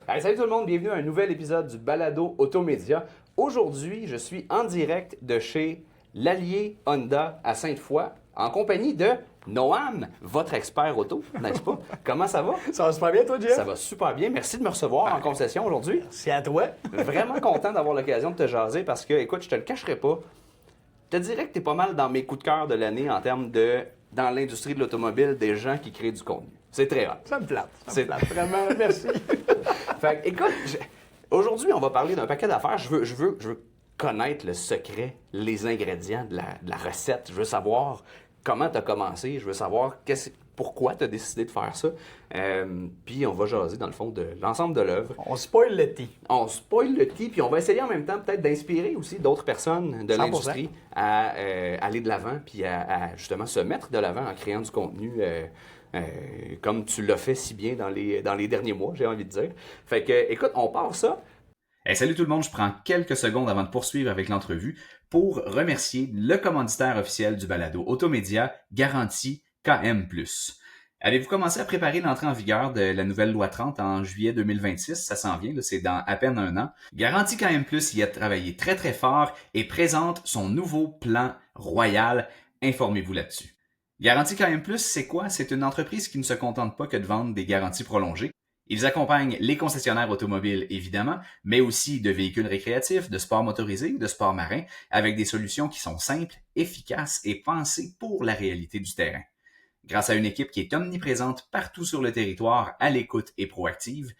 Hey, salut tout le monde, bienvenue à un nouvel épisode du Balado Automédia. Aujourd'hui, je suis en direct de chez l'Allier Honda à Sainte-Foy, en compagnie de Noam, votre expert auto, n'est-ce pas? Comment ça va? Ça va super bien, toi, Jeff? Ça va super bien. Merci de me recevoir en concession aujourd'hui. C'est à toi. Vraiment content d'avoir l'occasion de te jaser parce que, écoute, je te le cacherai pas, je te dirais que tu es pas mal dans mes coups de cœur de l'année en termes de, dans l'industrie de l'automobile, des gens qui créent du contenu. C'est très rare. Ça me flatte. C'est- Vraiment, merci. Fait que, écoute, aujourd'hui, on va parler d'un paquet d'affaires. Je veux connaître le secret, les ingrédients de la recette. Je veux savoir comment tu as commencé. Je veux savoir pourquoi tu as décidé de faire ça. Puis on va jaser, dans le fond, de l'ensemble de l'œuvre. On spoil le thé. On spoil le tea, puis on va essayer en même temps peut-être d'inspirer aussi d'autres personnes de 100%. l'industrie à aller de l'avant, puis à justement se mettre de l'avant en créant du contenu comme tu l'as fait si bien dans les derniers mois, j'ai envie de dire. Fait que, écoute, on part ça. Hey, salut tout le monde, je prends quelques secondes avant de poursuivre avec l'entrevue pour remercier le commanditaire officiel du balado Automédia, Garantie KM+. Avez-vous commencé à préparer l'entrée en vigueur de la nouvelle loi 30 en juillet 2026? Ça s'en vient, là, c'est dans à peine un an. Garantie KM+, y a travaillé très très fort et présente son nouveau plan royal. Informez-vous là-dessus. Garantie KM+, c'est quoi? C'est une entreprise qui ne se contente pas que de vendre des garanties prolongées. Ils accompagnent les concessionnaires automobiles, évidemment, mais aussi de véhicules récréatifs, de sport motorisé, de sport marin, avec des solutions qui sont simples, efficaces et pensées pour la réalité du terrain. Grâce à une équipe qui est omniprésente partout sur le territoire, à l'écoute et proactive,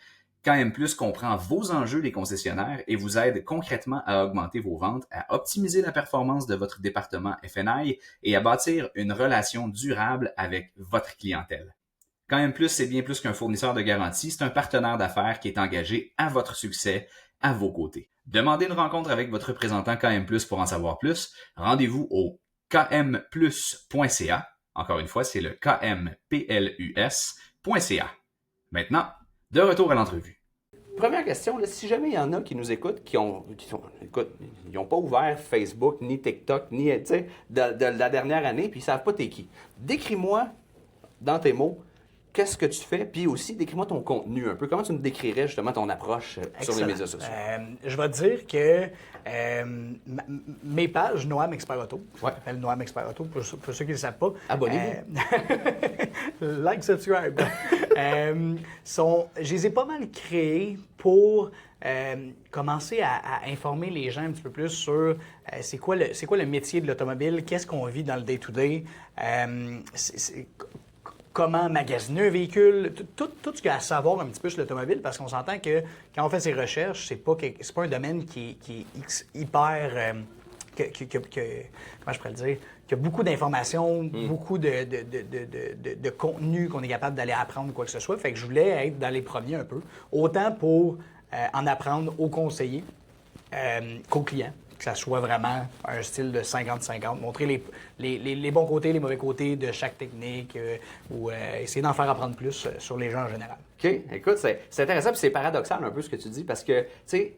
KM Plus comprend vos enjeux les concessionnaires et vous aide concrètement à augmenter vos ventes, à optimiser la performance de votre département F&I et à bâtir une relation durable avec votre clientèle. KM Plus, c'est bien plus qu'un fournisseur de garantie, c'est un partenaire d'affaires qui est engagé à votre succès, à vos côtés. Demandez une rencontre avec votre représentant KM Plus pour en savoir plus. Rendez-vous au kmplus.ca. Encore une fois, c'est le kmplus.ca. Maintenant, de retour à l'entrevue. Première question, là, si jamais il y en a qui nous écoutent, écoute, ils n'ont pas ouvert Facebook, ni TikTok, ni, tu sais, de la dernière année, puis ils ne savent pas t'es qui. Décris-moi, dans tes mots, qu'est-ce que tu fais, puis aussi décris-moi ton contenu un peu. Comment tu me décrirais justement ton approche sur les Excellent. médias sociaux? Je vais te dire que mes pages Noam Expert Auto, Ouais. je m'appelle Noam Expert Auto, pour ceux qui ne le savent pas. Abonnez-vous. Like, subscribe. Je les ai pas mal créés pour commencer à informer les gens un petit peu plus sur c'est quoi le métier de l'automobile, qu'est-ce qu'on vit dans le day-to-day, comment magasiner un véhicule, tout ce qu'il y a à savoir un petit peu sur l'automobile, parce qu'on s'entend que quand on fait ses recherches, c'est pas un domaine qui est hyper... comment je pourrais le dire? Qu'il y a beaucoup d'informations, beaucoup de contenu qu'on est capable d'aller apprendre quoi que ce soit. Fait que je voulais être dans les premiers un peu, autant pour en apprendre aux conseillers qu'aux clients, que ça soit vraiment un style de 50-50, montrer les bons côtés, les mauvais côtés de chaque technique, ou essayer d'en faire apprendre plus sur les gens en général. OK, écoute, c'est intéressant, puis c'est paradoxal un peu ce que tu dis, parce que, tu sais,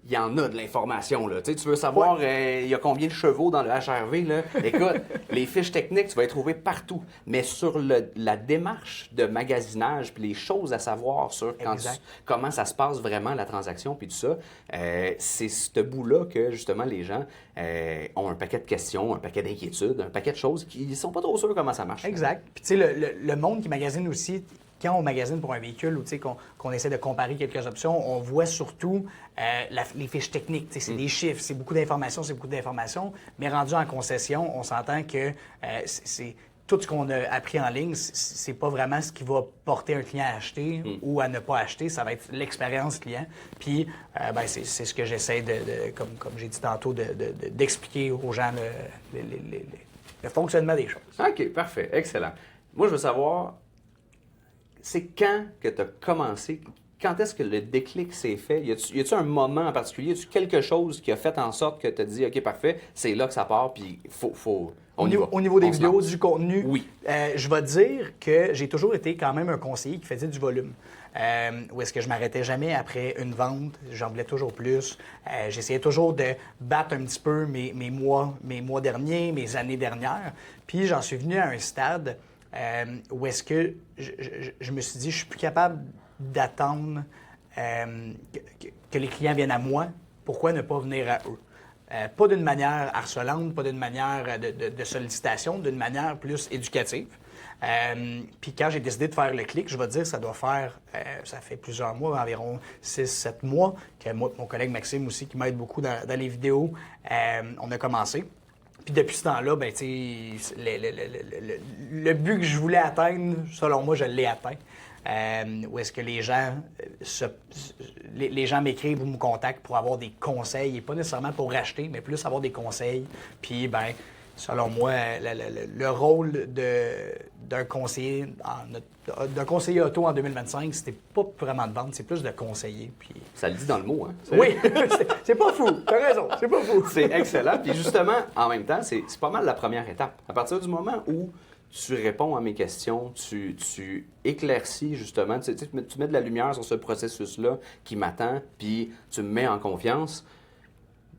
il y en a de l'information, là. Tu sais, tu veux savoir il y a combien de chevaux dans le HRV, là. Écoute, les fiches techniques, tu vas les trouver partout. Mais sur la démarche de magasinage, puis les choses à savoir sur comment ça se passe vraiment, la transaction, puis tout ça, c'est ce bout-là que, justement, les gens ont un paquet de questions, un paquet d'inquiétudes, un paquet de choses qui ne sont pas trop sûrs comment ça marche. Exact. Puis, tu sais, le monde qui magasine aussi, quand on magasine pour un véhicule ou qu'on essaie de comparer quelques options, on voit surtout les fiches techniques. C'est des chiffres, c'est beaucoup d'informations, mais rendu en concession, on s'entend que c'est tout ce qu'on a appris en ligne, c'est pas vraiment ce qui va porter un client à acheter ou à ne pas acheter, ça va être l'expérience client. Puis, c'est ce que j'essaie comme j'ai dit tantôt, d'expliquer aux gens le fonctionnement des choses. OK, parfait, excellent. Moi, je veux savoir, c'est quand que tu as commencé? Quand est-ce que le déclic s'est fait? Y a-tu un moment en particulier? Y a-tu quelque chose qui a fait en sorte que tu as dit, OK, parfait, c'est là que ça part, puis on y va. Au niveau des On se vidéos, lance. du contenu, Oui. Je vais te dire que j'ai toujours été quand même un conseiller qui faisait du volume. Où est-ce que je m'arrêtais jamais après une vente, j'en voulais toujours plus. J'essayais toujours de battre un petit peu mes mois derniers, mes années dernières. Puis j'en suis venu à un stade où est-ce que je me suis dit, je suis plus capable d'attendre que les clients viennent à moi, pourquoi ne pas venir à eux? Pas d'une manière harcelante, pas d'une manière de sollicitation, d'une manière plus éducative. Puis quand j'ai décidé de faire le clic, je vais te dire, ça doit faire, ça fait plusieurs mois, environ 6-7 mois, que moi, mon collègue Maxime aussi, qui m'aide beaucoup dans les vidéos, on a commencé. Puis depuis ce temps-là, ben, tu sais, le but que je voulais atteindre, selon moi, je l'ai atteint. Où est-ce que les gens m'écrivent ou me contactent pour avoir des conseils, et pas nécessairement pour racheter, mais plus avoir des conseils. Puis, ben, selon moi, le rôle d'un conseiller, auto en 2025, c'était pas vraiment de vente, c'est plus de conseiller. Puis... Ça le dit dans le mot, hein? Oui, c'est pas fou, t'as raison, c'est pas fou. C'est excellent. Puis justement, en même temps, c'est pas mal la première étape. À partir du moment où tu réponds à mes questions, tu éclaircis justement, tu mets de la lumière sur ce processus-là qui m'attend, puis tu me mets en confiance.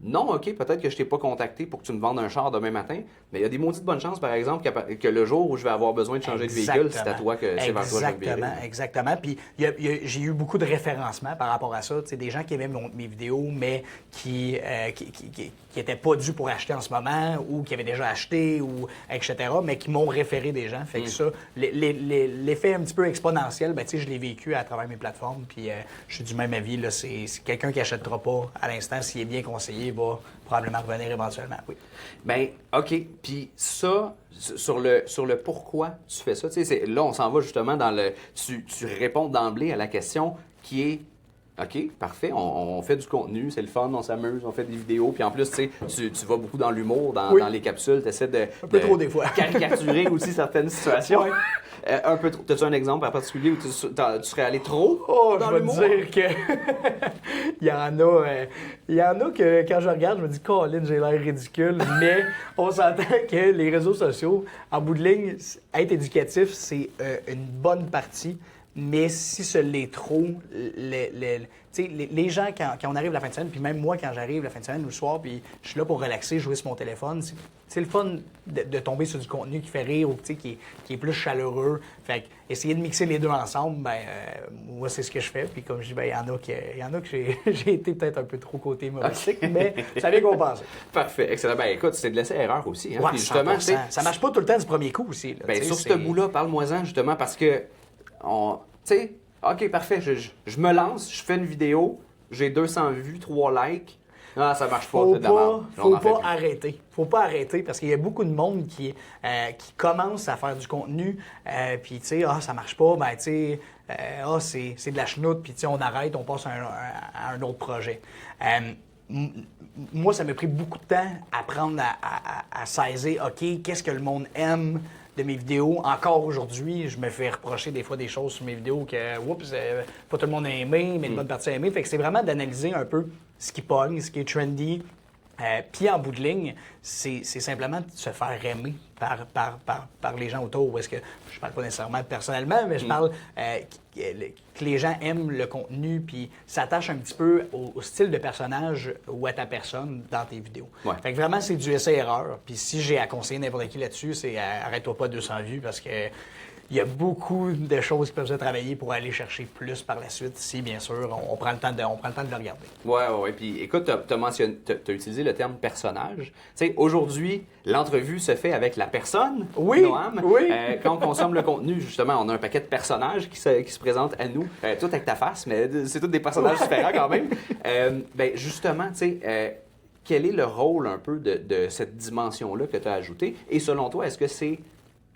Non, OK, peut-être que je t'ai pas contacté pour que tu me vendes un char demain matin, mais il y a des maudites bonnes chances, par exemple, que le jour où je vais avoir besoin de changer de véhicule, c'est à toi que c'est vers toi que je vais me virer. Exactement. Puis j'ai eu beaucoup de référencements par rapport à ça. Tu sais, des gens qui aimaient mes vidéos, mais qui n'étaient pas dus pour acheter en ce moment, ou qui avaient déjà acheté, ou etc., mais qui m'ont référé des gens. Fait que ça, l'effet un petit peu exponentiel, ben, tu sais, je l'ai vécu à travers mes plateformes, puis je suis du même avis. Là, c'est quelqu'un qui n'achètera pas à l'instant, s'il est bien conseillé, va probablement revenir éventuellement, oui. Bien, OK. Puis ça, sur le pourquoi tu fais ça, tu sais, là, on s'en va justement dans le... Tu réponds d'emblée à la question qui est... OK, parfait, on fait du contenu, c'est le fun, on s'amuse, on fait des vidéos, puis en plus, tu sais, tu vas beaucoup dans l'humour, dans les capsules, tu essaies de... Un peu trop des fois. Caricaturer aussi certaines situations. Ouais. Un peu trop. As-tu un exemple en particulier où tu serais allé trop dans l'humour? Je vais te dire que il y en a que quand je regarde, je me dis Colin, j'ai l'air ridicule, mais on s'entend que les réseaux sociaux, en bout de ligne, être éducatif, c'est une bonne partie. Mais si ce l'est trop, les gens, quand on arrive la fin de semaine, puis même moi, quand j'arrive la fin de semaine ou le soir, puis je suis là pour relaxer, jouer sur mon téléphone, c'est le fun de tomber sur du contenu qui fait rire ou qui est plus chaleureux. Fait que essayer de mixer les deux ensemble, ben moi, c'est ce que je fais. Puis comme je dis, ben il y en a que j'ai été peut-être un peu trop côté humoristique, mais ça vient compenser. Parfait, excellent. Ben écoute, c'est de l'essai-erreur aussi. Hein? Ouais, puis justement, ça marche pas tout le temps du premier coup aussi. Là, ben, sur ce bout-là, parle-moi-en justement parce que... Tu sais, OK, parfait, je me lance, je fais une vidéo, j'ai 200 vues, 3 likes. Ah, ça marche pas, c'est de la merde. Faut pas arrêter. Faut pas arrêter parce qu'il y a beaucoup de monde qui commence à faire du contenu, puis tu sais, ça marche pas, ben tu sais, c'est de la chenoute, puis tu sais, on arrête, on passe à un autre projet. Moi, ça m'a pris beaucoup de temps à apprendre à saisir, OK, qu'est-ce que le monde aime de mes vidéos. Encore aujourd'hui, je me fais reprocher des fois des choses sur mes vidéos que, oups, pas tout le monde a aimé, mais une bonne partie a aimé. Fait que c'est vraiment d'analyser un peu ce qui pogne, ce qui est trendy. Puis en bout de ligne, c'est simplement de se faire aimer par les gens autour. Est-ce que je parle pas nécessairement personnellement, mais je parle que les gens aiment le contenu puis s'attachent un petit peu au style de personnage ou à ta personne dans tes vidéos. Ouais. Fait que vraiment, c'est du essai-erreur. Puis si j'ai à conseiller n'importe qui là-dessus, c'est arrête-toi pas 200 vues parce que il y a beaucoup de choses qui peuvent se travailler pour aller chercher plus par la suite, si bien sûr, on prend le temps de le regarder. Ouais. Puis écoute, t'as utilisé le terme personnage. Tu sais, aujourd'hui, l'entrevue se fait avec la personne, Noam. Oui. Quand on consomme le contenu, justement, on a un paquet de personnages qui se présentent à nous, tout avec ta face, mais c'est tous des personnages différents quand même. Ben justement, tu sais, quel est le rôle un peu de cette dimension-là que tu as ajoutée? Et selon toi, est-ce que c'est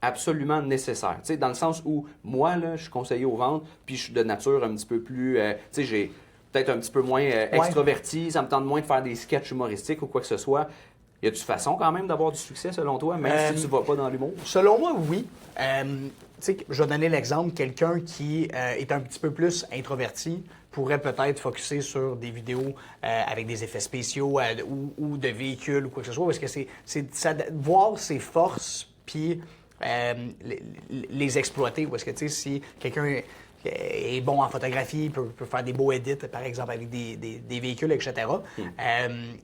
absolument nécessaire? Tu sais, dans le sens où moi, là, je suis conseiller aux ventes, puis je suis de nature un petit peu plus... tu sais, j'ai peut-être un petit peu moins extroverti, ça me tente moins de faire des sketchs humoristiques ou quoi que ce soit. Y a-tu façon quand même d'avoir du succès, selon toi, même si tu vas pas dans l'humour? Selon moi, oui. Tu sais, je vais donner l'exemple, quelqu'un qui est un petit peu plus introverti pourrait peut-être focuser sur des vidéos avec des effets spéciaux ou de véhicules ou quoi que ce soit, parce que c'est voir ses forces, puis les exploiter. Parce que, tu sais, si quelqu'un est bon en photographie, peut faire des beaux edits, par exemple, avec des véhicules, etc.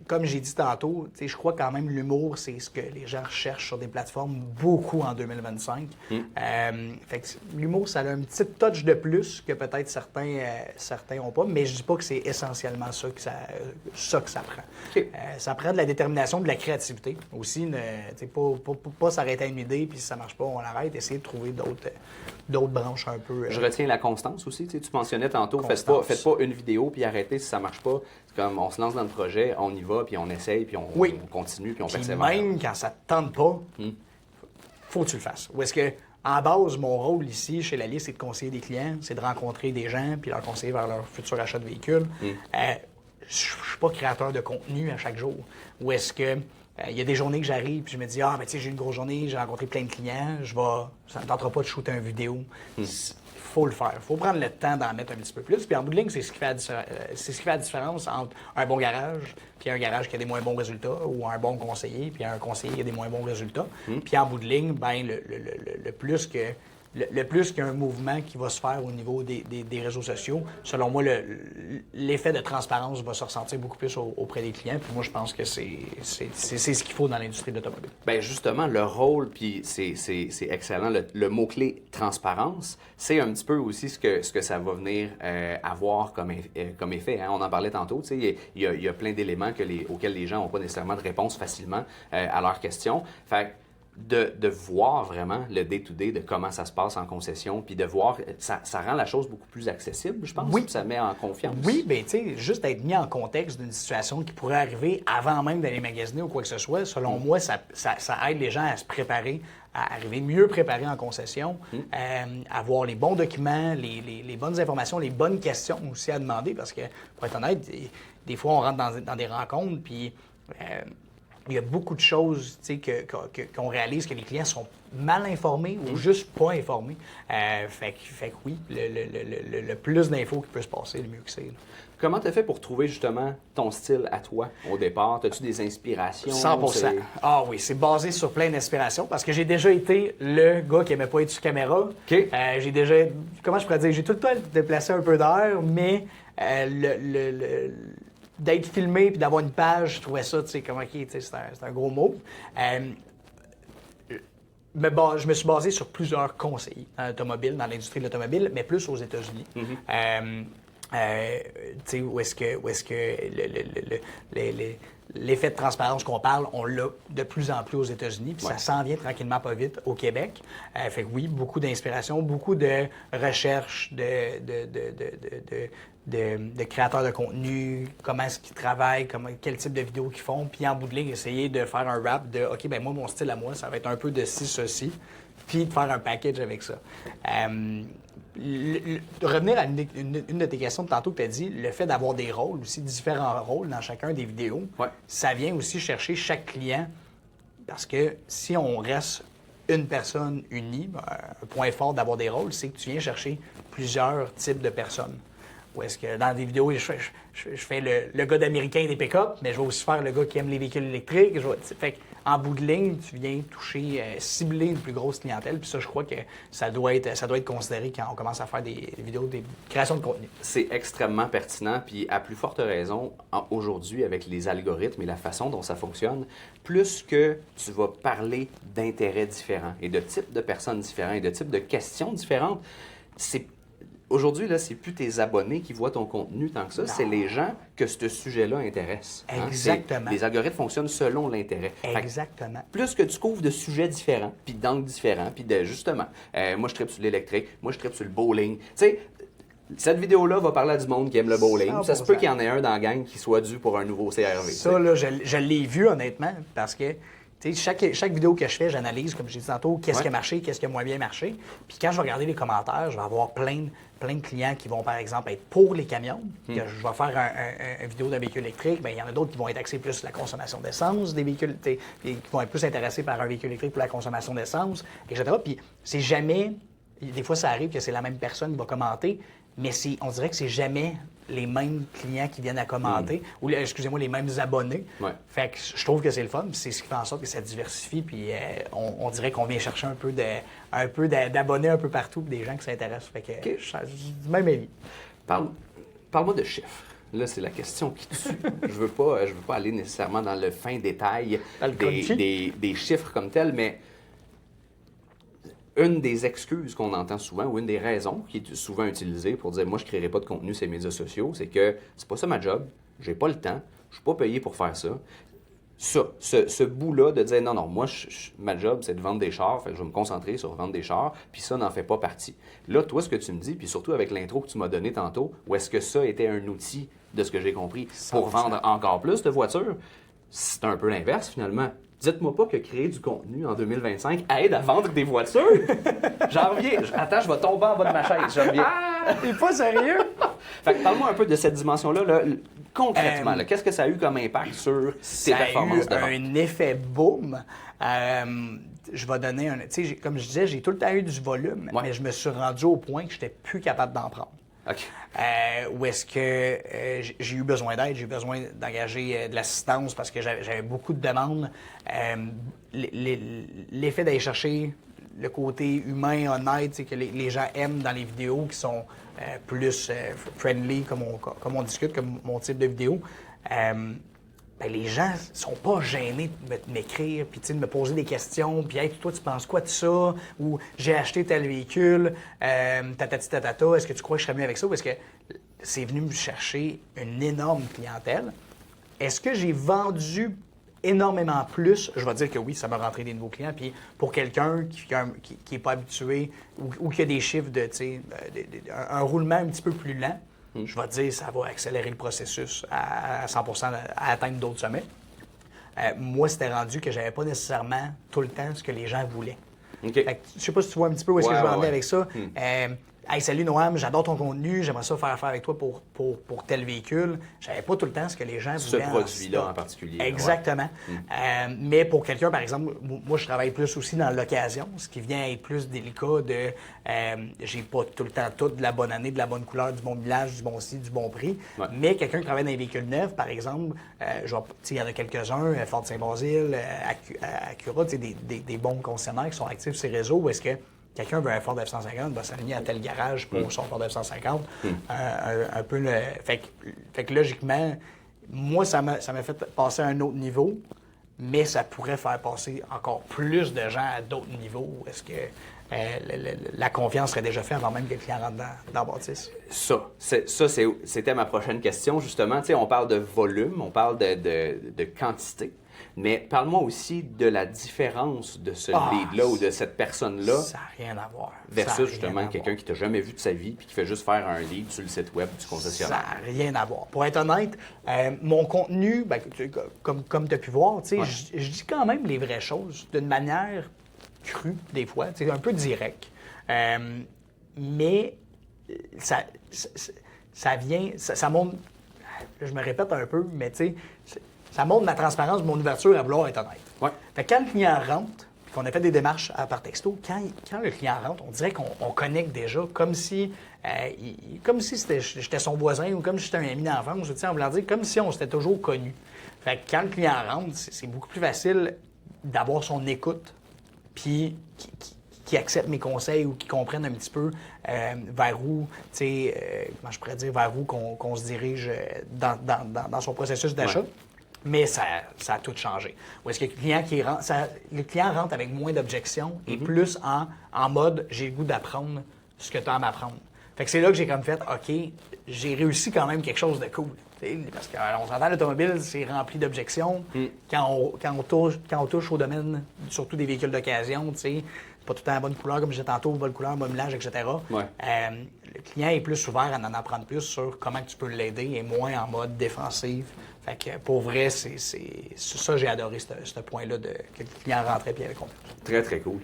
Comme j'ai dit tantôt, je crois quand même l'humour, c'est ce que les gens recherchent sur des plateformes beaucoup en 2025. Fait que l'humour, ça a une petite touch de plus que peut-être certains n'ont pas, mais je dis pas que c'est essentiellement ça que ça prend. OK. Ça prend de la détermination, de la créativité aussi. Pas s'arrêter à une idée, puis si ça marche pas, on l'arrête. Essayer de trouver d'autres branches un peu. Je retiens la constance aussi. Tu mentionnais tantôt, faites pas une vidéo puis arrêtez si ça marche pas. C'est comme on se lance dans le projet, on y va, puis on essaye, puis on continue, puis on persévère. Même quand ça te tente pas, faut que tu le fasses. Ou est-ce que, en base, mon rôle ici, chez Lally, c'est de conseiller des clients, c'est de rencontrer des gens, puis leur conseiller vers leur futur achat de véhicule. Je suis pas créateur de contenu à chaque jour. Ou est-ce que il y a des journées que j'arrive puis je me dis j'ai eu une grosse journée, j'ai rencontré plein de clients, ça me tentera pas de shooter une vidéo. Faut le faire. Faut prendre le temps d'en mettre un petit peu plus. Puis en bout de ligne, c'est ce qui fait la différence entre un bon garage puis un garage qui a des moins bons résultats ou un bon conseiller puis un conseiller qui a des moins bons résultats. Puis en bout de ligne, le plus que le plus qu'il y a un mouvement qui va se faire au niveau des réseaux sociaux, selon moi, l'effet de transparence va se ressentir beaucoup plus auprès des clients. Puis moi, je pense que c'est ce qu'il faut dans l'industrie de l'automobile. Bien, justement, le rôle, puis c'est excellent, le mot-clé transparence, c'est un petit peu aussi ce que ça va venir avoir comme effet. Hein. On en parlait tantôt, tu sais, il y a plein d'éléments auxquels les gens n'ont pas nécessairement de réponse facilement à leurs questions. Fait que, de voir vraiment le day-to-day de comment ça se passe en concession, puis de voir, ça rend la chose beaucoup plus accessible, je pense. Oui. Ça met en confiance. Oui, bien, tu sais, juste être mis en contexte d'une situation qui pourrait arriver avant même d'aller magasiner ou quoi que ce soit, selon moi, ça aide les gens à se préparer, à arriver mieux préparés en concession, à avoir les bons documents, les bonnes informations, les bonnes questions aussi à demander, parce que, pour être honnête, des fois, on rentre dans des rencontres, puis il y a beaucoup de choses qu'on réalise que les clients sont mal informés ou juste pas informés. Fait que oui, le plus d'infos qui peut se passer, le mieux que c'est. Comment tu as fait pour trouver justement ton style à toi au départ? As-tu des inspirations? 100%. Ah oui, c'est basé sur plein d'inspirations parce que j'ai déjà été le gars qui aimait pas être sur caméra. OK. J'ai déjà, comment je pourrais dire, j'ai tout le temps déplacé un peu d'air, mais d'être filmé puis d'avoir une page, je trouvais ça, tu sais, comme OK, c'est un gros mot. Mais bon, je me suis basé sur plusieurs conseillers dans l'automobile, dans l'industrie de l'automobile, mais plus aux États-Unis. Tu sais, où est-ce que l'effet de transparence qu'on parle, on l'a de plus en plus aux États-Unis, puis ça s'en vient tranquillement pas vite au Québec. Fait que oui, beaucoup d'inspiration, beaucoup de recherche, de créateurs de contenu, comment est-ce qu'ils travaillent, quel type de vidéos qu'ils font, puis en bout de ligne, essayer de faire un rap de « OK, ben moi, mon style à moi, ça va être un peu de ci, ceci », puis de faire un package avec ça. De revenir à une de tes questions de tantôt que tu as dit, le fait d'avoir des rôles aussi, différents rôles dans chacun des vidéos, ça vient aussi chercher chaque client, parce que si on reste une personne unie, un point fort d'avoir des rôles, c'est que tu viens chercher plusieurs types de personnes. Ou est-ce que dans des vidéos, je fais le gars d'américain des pick-up, mais je vais aussi faire le gars qui aime les véhicules électriques. Fait en bout de ligne, tu viens toucher, cibler une plus grosse clientèle. Puis ça, je crois que ça doit être considéré quand on commence à faire des vidéos, des créations de contenu. C'est extrêmement pertinent. Puis à plus forte raison, aujourd'hui, avec les algorithmes et la façon dont ça fonctionne, plus que tu vas parler d'intérêts différents et de types de personnes différents et de types de questions différentes, aujourd'hui, là, c'est plus tes abonnés qui voient ton contenu tant que ça, c'est les gens que ce sujet-là intéresse. Exactement. Les algorithmes fonctionnent selon l'intérêt. Exactement. Plus que tu couvres de sujets différents, puis d'angles différents, puis justement, moi je tripe sur l'électrique, moi je tripe sur le bowling. Tu sais, cette vidéo-là va parler à du monde qui aime le bowling. 100%. Ça se peut qu'il y en ait un dans la gang qui soit dû pour un nouveau CRV. Ça, là, je l'ai vu honnêtement, parce que chaque vidéo que je fais, j'analyse, comme j'ai dit tantôt, qu'est-ce qui a marché, qu'est-ce qui a moins bien marché. Puis quand je vais regarder les commentaires, je vais avoir plein de clients qui vont, par exemple, être pour les camions. Que je vais faire une vidéo d'un véhicule électrique. Bien, il y en a d'autres qui vont être axés plus sur la consommation d'essence des véhicules, qui vont être plus intéressés par un véhicule électrique pour la consommation d'essence, etc. Puis c'est jamais... Des fois, ça arrive que c'est la même personne qui va commenter, mais on dirait que c'est jamais les mêmes clients qui viennent à commenter, ou excusez-moi, les mêmes abonnés. Ouais. Fait que je trouve que c'est le fun, puis c'est ce qui fait en sorte que ça diversifie, puis on dirait qu'on vient chercher un peu d'abonnés un peu partout, puis des gens qui s'intéressent. Fait que j'ai du même avis. Parle-moi de chiffres. Là, c'est la question qui tue. Je veux pas aller nécessairement dans le fin détail des chiffres comme tels, mais une des excuses qu'on entend souvent, ou une des raisons qui est souvent utilisée pour dire « moi, je ne créerai pas de contenu sur les médias sociaux », c'est que c'est pas ça ma job, j'ai pas le temps, je suis pas payé pour faire ça. Ce bout-là de dire « non, moi, ma job, c'est de vendre des chars, fait que je vais me concentrer sur vendre des chars, puis ça n'en fait pas partie. » Là, toi, ce que tu me dis, puis surtout avec l'intro que tu m'as donné tantôt, où est-ce que ça était un outil, de ce que j'ai compris, pour vendre encore plus de voitures, c'est un peu l'inverse, finalement. Dites-moi pas que créer du contenu en 2025 aide à vendre des voitures. J'en reviens. Attends, je vais tomber en bas de ma chaise. J'en reviens. T'es pas sérieux? Fait que parle-moi un peu de cette dimension-là. Là, concrètement, qu'est-ce que ça a eu comme impact sur tes performances de vente? Ça a eu un effet boom. Je vais donner un... Tu sais, comme je disais, j'ai tout le temps eu du volume, mais je me suis rendu au point que je n'étais plus capable d'en prendre. OK. Où est-ce que j'ai eu besoin d'aide, j'ai eu besoin d'engager de l'assistance parce que j'avais beaucoup de demandes. L'effet d'aller chercher le côté humain, honnête, que les gens aiment dans les vidéos qui sont plus friendly, comme on discute, comme mon type de vidéo. Les gens sont pas gênés de m'écrire, puis de me poser des questions, puis hey, toi, tu penses quoi de ça? Ou j'ai acheté tel véhicule, tatata, est-ce que tu crois que je serais mieux avec ça? Ou est-ce que c'est venu me chercher une énorme clientèle? Est-ce que j'ai vendu énormément plus? Je vais dire que oui, ça m'a rentré des nouveaux clients. Puis pour quelqu'un qui est pas habitué ou qui a des chiffres un roulement un petit peu plus lent, je vais te dire, ça va accélérer le processus à 100% à atteindre d'autres sommets. Moi, c'était rendu que j'avais pas nécessairement tout le temps ce que les gens voulaient. Okay. Fait que, je sais pas si tu vois un petit peu où est-ce que je veux en venir avec ça. Hey, salut Noam, j'adore ton contenu, j'aimerais ça faire affaire avec toi pour tel véhicule. J'avais pas tout le temps ce que les gens voulaient. Ce produit-là en particulier. Exactement. Mais pour quelqu'un, par exemple, moi je travaille plus aussi dans l'occasion, ce qui vient être plus délicat de j'ai pas tout le temps tout de la bonne année, de la bonne couleur, du bon millage, du bon ci, du bon prix. Ouais. Mais quelqu'un qui travaille dans les véhicules neufs, par exemple, il y en a quelques-uns, Ford Saint-Basile, Acura, des bons concessionnaires qui sont actifs sur ces réseaux où est-ce que quelqu'un veut un Ford F-150, va s'aligner à tel garage pour son Ford F-150. Un peu le... Fait que logiquement, moi, ça m'a fait passer à un autre niveau, mais ça pourrait faire passer encore plus de gens à d'autres niveaux. Est-ce que la confiance serait déjà faite avant même que le client rentre dans Bâtisse? C'était ma prochaine question, justement. Tu sais, on parle de volume, on parle de quantité. Mais parle-moi aussi de la différence de ce lead-là ou de cette personne-là. Ça n'a rien à voir. Versus justement quelqu'un qui t'a jamais vu de sa vie puis qui fait juste faire un lead sur le site web du concessionnaire. Ça n'a rien à voir. Pour être honnête, mon contenu, comme tu as pu voir, je dis quand même les vraies choses d'une manière crue des fois, un peu direct. Mais ça vient, ça montre, je me répète un peu, mais tu sais, ça montre ma transparence, mon ouverture à vouloir être honnête. Ouais. Fait que quand le client rentre, puis qu'on a fait des démarches par texto, quand le client rentre, on dirait qu'on connecte déjà, comme si j'étais son voisin ou comme si j'étais un ami d'enfance, on voulant dire, comme si on s'était toujours connus. Fait que quand le client rentre, c'est beaucoup plus facile d'avoir son écoute, puis qui accepte mes conseils ou qui comprennent un petit peu vers où, comment je pourrais dire, vers où qu'on se dirige dans son processus d'achat. Ouais. Mais ça a tout changé. Ou est-ce que le client rentre avec moins d'objections et plus en mode « j'ai le goût d'apprendre ce que tu as à m'apprendre ». Fait que c'est là que j'ai comme fait « OK, j'ai réussi quand même quelque chose de cool ». Parce qu'on s'entend, l'automobile, c'est rempli d'objections. Quand on touche au domaine, surtout des véhicules d'occasion, c'est pas tout le temps la bonne couleur, comme je disais tantôt, bonne couleur, bon millage, etc. Ouais. Le client est plus ouvert à en apprendre plus sur comment tu peux l'aider et moins en mode défensif. Fait que pour vrai, c'est ça, j'ai adoré ce point-là que le client rentrait et avait confiance. Très, très cool.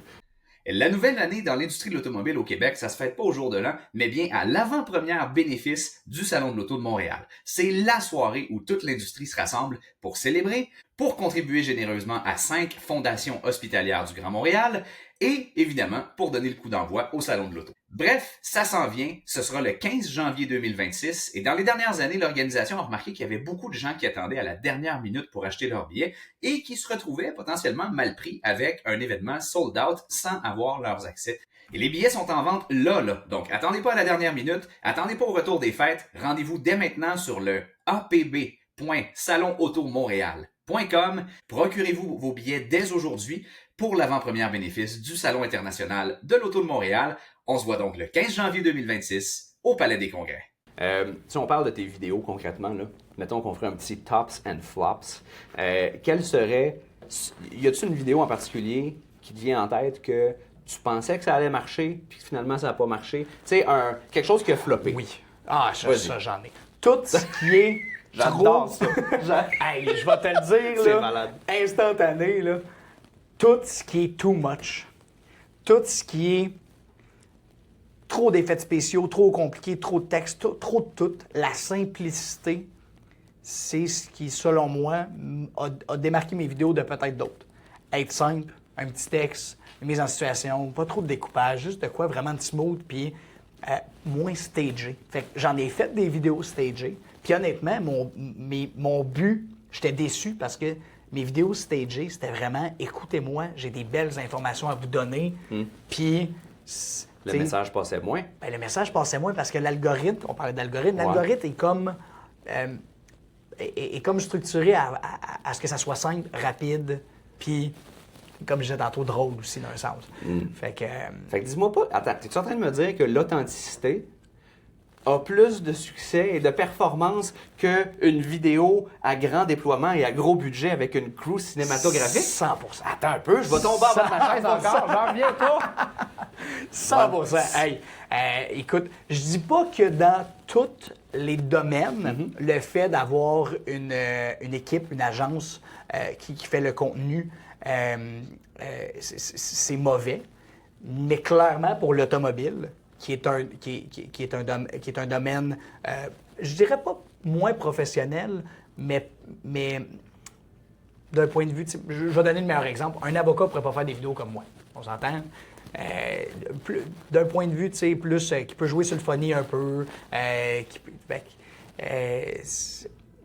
La nouvelle année dans l'industrie de l'automobile au Québec, ça se fête pas au jour de l'an, mais bien à l'avant-première bénéfice du Salon de l'Auto de Montréal. C'est la soirée où toute l'industrie se rassemble pour célébrer, pour contribuer généreusement à 5 fondations hospitalières du Grand Montréal et, évidemment, pour donner le coup d'envoi au Salon de l'Auto. Bref, ça s'en vient. Ce sera le 15 janvier 2026. Et dans les dernières années, l'organisation a remarqué qu'il y avait beaucoup de gens qui attendaient à la dernière minute pour acheter leurs billets et qui se retrouvaient potentiellement mal pris avec un événement sold out sans avoir leurs accès. Et les billets sont en vente là. Donc, attendez pas à la dernière minute. Attendez pas au retour des fêtes. Rendez-vous dès maintenant sur le apb.salonautomontréal.com. Procurez-vous vos billets dès aujourd'hui pour l'avant-première bénéfice du Salon international de l'Auto de Montréal. On se voit donc le 15 janvier 2026 au Palais des Congrès. Si on parle de tes vidéos concrètement, là, mettons qu'on ferait un petit tops and flops, quelle serait... Y a-t-il une vidéo en particulier qui te vient en tête que tu pensais que ça allait marcher, puis finalement ça n'a pas marché? Tu sais, quelque chose qui a floppé. Oui. Ah, ça j'en ai. Tout ce qui est J'adore ça. Hey, je vais te le dire, C'est là, malade. instantané, là. Tout ce qui est too much, tout ce qui est trop d'effets spéciaux, trop compliqué, trop de texte, trop de tout, la simplicité, c'est ce qui, selon moi, a démarqué mes vidéos de peut-être d'autres. Être simple, un petit texte, une mise en situation, pas trop de découpage, juste de quoi vraiment de smooth, puis moins stagé. Fait que j'en ai fait des vidéos stagées, puis honnêtement, mon but, j'étais déçu parce que mes vidéos stagées, c'était vraiment « écoutez-moi, j'ai des belles informations à vous donner », puis... Le message passait moins. Ben, le message passait moins parce que l'algorithme, on parlait d'algorithme, l'algorithme est comme structuré à ce que ça soit simple, rapide, puis comme je disais tantôt, drôle aussi d'un sens. Fait que dis-moi pas, attends, es-tu en train de me dire que l'authenticité a plus de succès et de performance qu'une vidéo à grand déploiement et à gros budget avec une crew cinématographique? 100%. Attends un peu, je vais tomber en bas de ma chaise encore, j'en reviens pas. 100%. Hey, écoute, je dis pas que dans tous les domaines, le fait d'avoir une équipe, une agence qui fait le contenu, c'est mauvais. Mais clairement, pour l'automobile, qui est un domaine, je dirais pas moins professionnel, mais d'un point de vue, je vais donner le meilleur exemple. Un avocat ne pourrait pas faire des vidéos comme moi. On s'entend? D'un point de vue, plus qui peut jouer sur le funny un peu,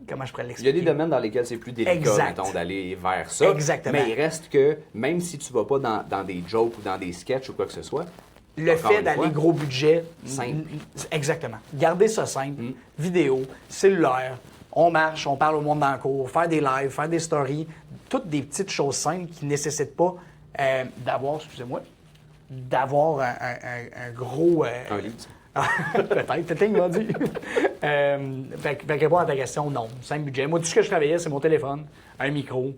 comment je pourrais Il y a l'expliquer? des domaines dans lesquels c'est plus délicat, mettons, d'aller vers ça. Exactement. Mais il reste que, même si tu vas pas dans des jokes ou dans des sketchs ou quoi que ce soit, le fait d'aller gros budget, simple. Exactement. Garder ça simple, vidéo, cellulaire, on marche, on parle au monde dans le cours, faire des lives, faire des stories, toutes des petites choses simples qui ne nécessitent pas d'avoir un gros... un livre. Peut-être qu'il m'a dit. Fait que répondre à ta question, non. Simple budget. Moi, tout ce que je travaillais, c'est mon téléphone, un micro,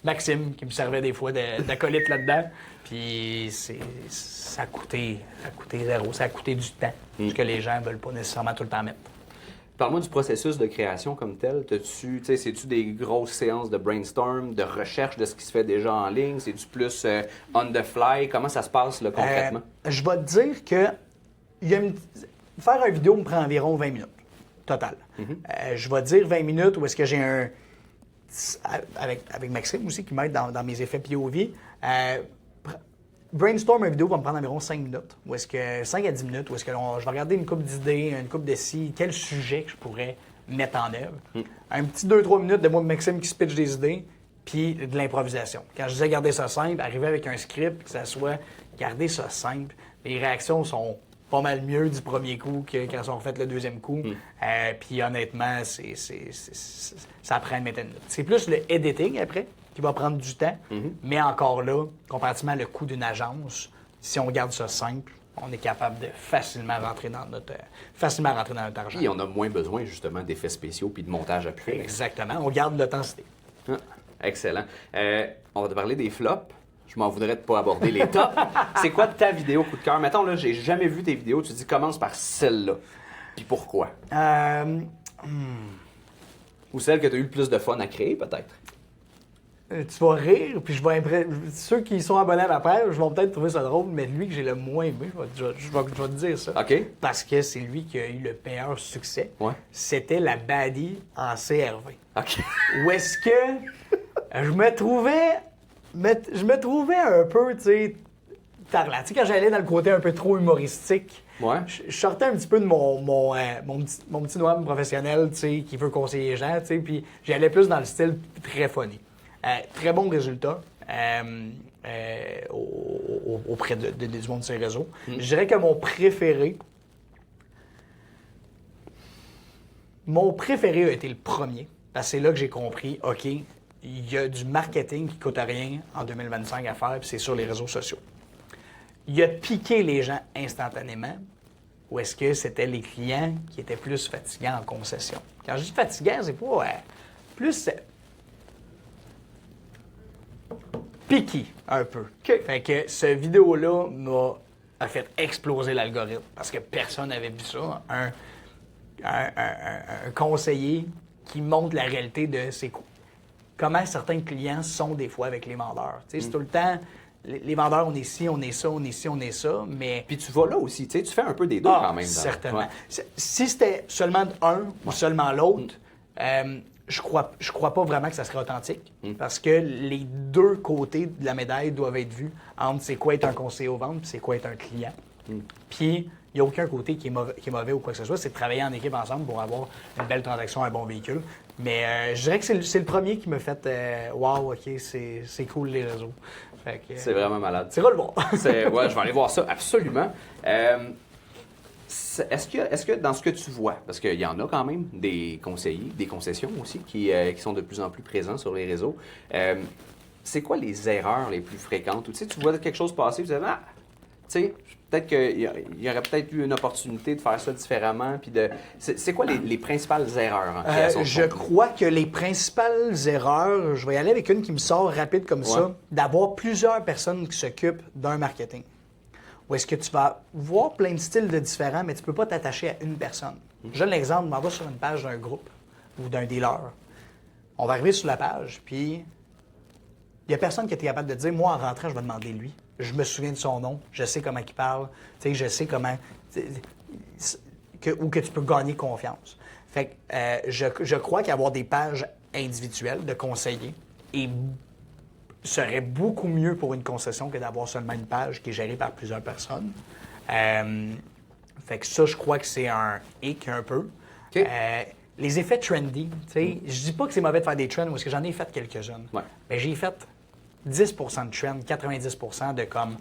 Maxime, qui me servait des fois d'acolyte là-dedans. Puis ça a coûté zéro. Ça a coûté du temps. Ce que les gens ne veulent pas nécessairement tout le temps mettre. Parle-moi du processus de création comme tel. C'est-tu des grosses séances de brainstorm, de recherche de ce qui se fait déjà en ligne? C'est-tu plus on the fly? Comment ça se passe là, concrètement? Je vais te dire que faire une vidéo me prend environ 20 minutes, total. Je vais te dire 20 minutes où est-ce que j'ai un... Avec Maxime aussi, qui m'aide dans mes effets POV. Brainstorm une vidéo va me prendre environ 5 minutes. Ou est-ce que 5 à 10 minutes, où est-ce que je vais regarder une couple d'idées, une couple de quel sujet que je pourrais mettre en œuvre. Un petit 2-3 minutes de moi et Maxime qui se pitch des idées, puis de l'improvisation. Quand je disais garder ça simple, arriver avec un script, que ça soit garder ça simple, les réactions sont pas mal mieux du premier coup que quand elles sont refaites le deuxième coup. Puis honnêtement, ça prend une minute. C'est plus le editing après qui va prendre du temps, mais encore là, comparativement le coût d'une agence, si on garde ça simple, on est capable de facilement rentrer dans notre argent. Et on a moins besoin justement d'effets spéciaux puis de montage appuyé. Exactement, on garde l'authenticité. Excellent. On va te parler des flops. Je m'en voudrais de pas aborder les tops. C'est quoi ta vidéo coup de cœur? Mettons, là, j'ai jamais vu tes vidéos. Tu dis, commence par celle-là. Puis pourquoi? Ou celle que tu as eu le plus de fun à créer, peut-être? Tu vas rire, puis ceux qui sont abonnés à ma page vont peut-être trouver ça drôle, mais lui que j'ai le moins aimé, je vais te dire ça. OK. Parce que c'est lui qui a eu le meilleur succès. Ouais. C'était la baddie en CRV. OK. Où est-ce que je me trouvais un peu, tu sais, tarlant. Tu sais, quand j'allais dans le côté un peu trop humoristique, Ouais. je sortais un petit peu de mon petit noir professionnel, tu sais, qui veut conseiller les gens, tu sais, puis j'allais plus dans le style très funny. Très bon résultat auprès du monde de ces réseaux. Je dirais que mon préféré a été le premier, parce que c'est là que j'ai compris, OK, il y a du marketing qui coûte rien en 2025 à faire, puis c'est sur les réseaux sociaux. Il a piqué les gens instantanément, ou est-ce que c'était les clients qui étaient plus fatigants en concession? Quand je dis fatigant, c'est pas plus piqué un peu. Fait que ce vidéo-là a fait exploser l'algorithme parce que personne n'avait vu ça. Un conseiller qui montre la réalité de comment certains clients sont des fois avec les vendeurs. Tu sais, c'est tout le temps, les vendeurs, on est ci, on est ça, on est ci, on est ça, mais... Puis tu vas là aussi, tu sais, tu fais un peu des deux quand même. Certainement. Ouais. Si c'était seulement un ou seulement l'autre, je crois pas vraiment que ça serait authentique parce que les deux côtés de la médaille doivent être vus entre c'est quoi être un conseiller aux ventes et c'est quoi être un client. Puis, il n'y a aucun côté qui est mauvais ou quoi que ce soit. C'est de travailler en équipe ensemble pour avoir une belle transaction, un bon véhicule. Mais je dirais que c'est le premier qui m'a fait wow, OK, c'est cool les réseaux. C'est vraiment malade. C'est le voir. Ouais, je vais aller voir ça, absolument. Est-ce que dans ce que tu vois, parce qu'il y en a quand même des conseillers, des concessions aussi qui sont de plus en plus présents sur les réseaux, c'est quoi les erreurs les plus fréquentes? Ou, tu sais, tu vois quelque chose passer, tu dis, tu sais, peut-être qu'il y aurait peut-être eu une opportunité de faire ça différemment. Puis c'est quoi les principales erreurs qui sont je crois que les principales erreurs, je vais y aller avec une qui me sort rapide comme ça, d'avoir plusieurs personnes qui s'occupent d'un marketing. Ou est-ce que tu vas voir plein de styles de différents, mais tu ne peux pas t'attacher à une personne. Je donne l'exemple, on va sur une page d'un groupe ou d'un dealer. On va arriver sur la page, puis il n'y a personne qui était capable de dire, moi, en rentrant, je vais demander lui. Je me souviens de son nom, je sais comment il parle, tu sais, je sais comment... ou que tu peux gagner confiance. Fait que je crois qu'avoir des pages individuelles de conseillers serait beaucoup mieux pour une concession que d'avoir seulement une page qui est gérée par plusieurs personnes. Fait que ça, je crois que c'est un hic un peu. Okay. Les effets trendy, tu sais, je dis pas que c'est mauvais de faire des trends parce que j'en ai fait quelques-uns. Ouais. Mais j'ai fait 10 de trends, 90 de comme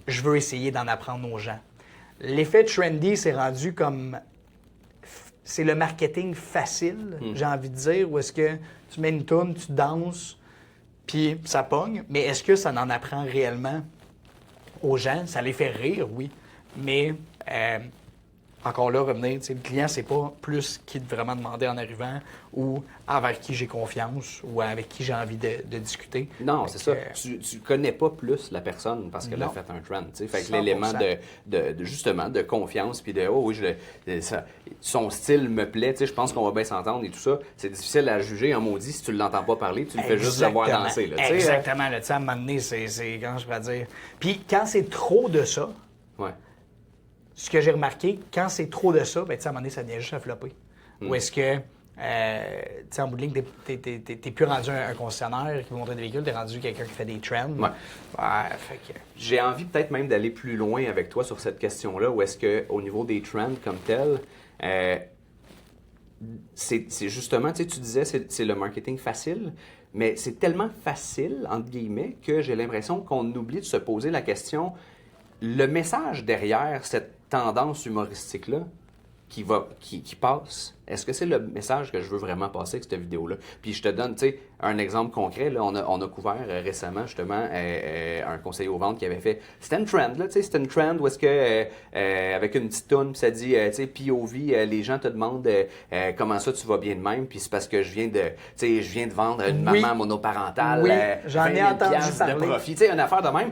je veux essayer d'en apprendre aux gens. L'effet trendy, c'est rendu comme c'est le marketing facile, j'ai envie de dire, où est-ce que tu mets une toune, tu danses, puis ça pogne, mais est-ce que ça en apprend réellement aux gens? Ça les fait rire, oui, mais encore là, revenir, le client, c'est pas plus qui vraiment demander en arrivant ou avec qui j'ai confiance ou avec qui j'ai envie de discuter. Non, c'est ça. Tu connais pas plus la personne parce qu'elle a fait un trend. T'sais. Fait que 100%. l'élément justement de confiance puis de oui, son style me plaît, je pense qu'on va bien s'entendre et tout ça. C'est difficile à juger en maudit si tu ne l'entends pas parler, tu le fais juste le voir danser. Là, exactement. Là, à un moment donné, c'est comment je pourrais dire. Puis quand c'est trop de ça, ce que j'ai remarqué, quand c'est trop de ça, ben, à un moment donné, ça vient juste à flopper. Ou est-ce que, en bout de ligne, t'es plus rendu un concessionnaire qui veut montrer des véhicules, t'es rendu quelqu'un qui fait des trends. Fait que... J'ai envie peut-être même d'aller plus loin avec toi sur cette question-là, où est-ce qu'au niveau des trends comme tel, c'est justement, tu disais, c'est le marketing facile, mais c'est tellement facile, entre guillemets, que j'ai l'impression qu'on oublie de se poser la question, le message derrière cette tendance humoristique-là qui passe, est-ce que c'est le message que je veux vraiment passer avec cette vidéo-là? Puis je te donne, un exemple concret. Là, on a couvert récemment, justement, un conseiller aux ventes qui avait fait... C'était une trend, là, c'était une trend où est-ce que, avec une petite toune, ça dit, POV, les gens te demandent comment ça tu vas bien de même, puis c'est parce que je viens de vendre une maman monoparentale, oui, j'en ai entendu parler. De profit. Une affaire de même.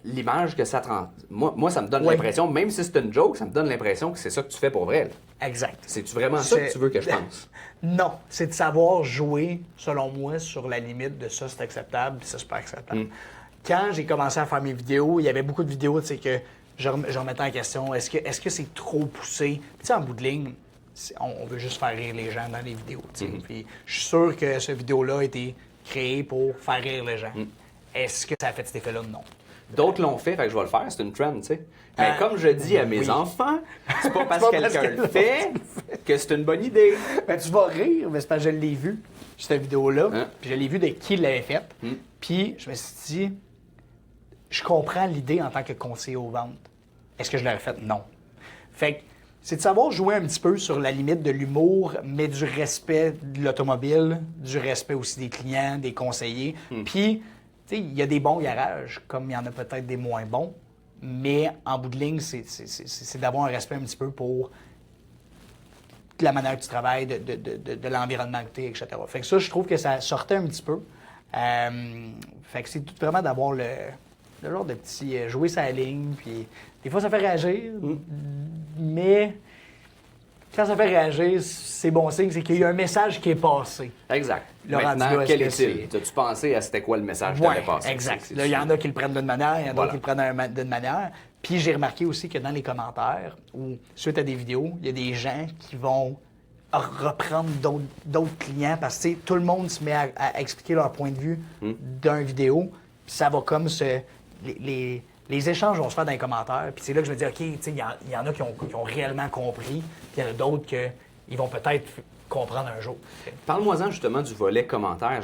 L'image que ça te rend... Moi, ça me donne l'impression, même si c'est une joke, ça me donne l'impression que c'est ça que tu fais pour vrai. Là. Exact. C'est-tu vraiment ça que tu veux que je pense? Non. C'est de savoir jouer, selon moi, sur la limite de ça, c'est acceptable, puis ça, c'est pas acceptable. Quand j'ai commencé à faire mes vidéos, il y avait beaucoup de vidéos, que je remettais en question, est-ce que c'est trop poussé? Puis en bout de ligne, on veut juste faire rire les gens dans les vidéos. Puis je suis sûr que cette vidéo-là a été créée pour faire rire les gens. Est-ce que ça a fait cet effet-là? Non. D'autres l'ont fait que je vais le faire, c'est une trend, tu sais. Mais comme je dis à mes enfants, c'est pas parce que quelqu'un le fait que c'est une bonne idée. Ben, tu vas rire, mais c'est parce que je l'ai vu, cette vidéo-là, puis je l'ai vu de qui l'avait faite. Puis je me suis dit, je comprends l'idée en tant que conseiller aux ventes. Est-ce que je l'aurais fait? Non. Fait que c'est de savoir jouer un petit peu sur la limite de l'humour, mais du respect de l'automobile, du respect aussi des clients, des conseillers. Puis, tu sais, il y a des bons garages, comme il y en a peut-être des moins bons, mais en bout de ligne, c'est d'avoir un respect un petit peu pour la manière que tu travailles, de l'environnement que tu es, etc. Fait que ça, je trouve que ça sortait un petit peu. Fait que c'est tout vraiment d'avoir le genre de petit jouer sa ligne, puis des fois ça fait réagir, mais quand ça fait réagir, c'est bon signe, c'est qu'il y a un message qui est passé. Exact. Laurent Maintenant, Dugas, quel est-ce que est-il? As-tu pensé à c'était quoi le message que Oui, t'avais passé? exact. Là, il y en a qui le prennent d'une manière, il y en a d'autres qui le prennent d'une manière. Puis j'ai remarqué aussi que dans les commentaires, ou suite à des vidéos, il y a des gens qui vont reprendre d'autres clients parce que tout le monde se met à expliquer leur point de vue d'un vidéo, puis ça va comme les échanges vont se faire dans les commentaires, puis c'est là que je me dis, OK, il y en a qui ont réellement compris, puis il y en a d'autres qui vont peut-être comprendre un jour. Parle-moi-en justement du volet commentaires.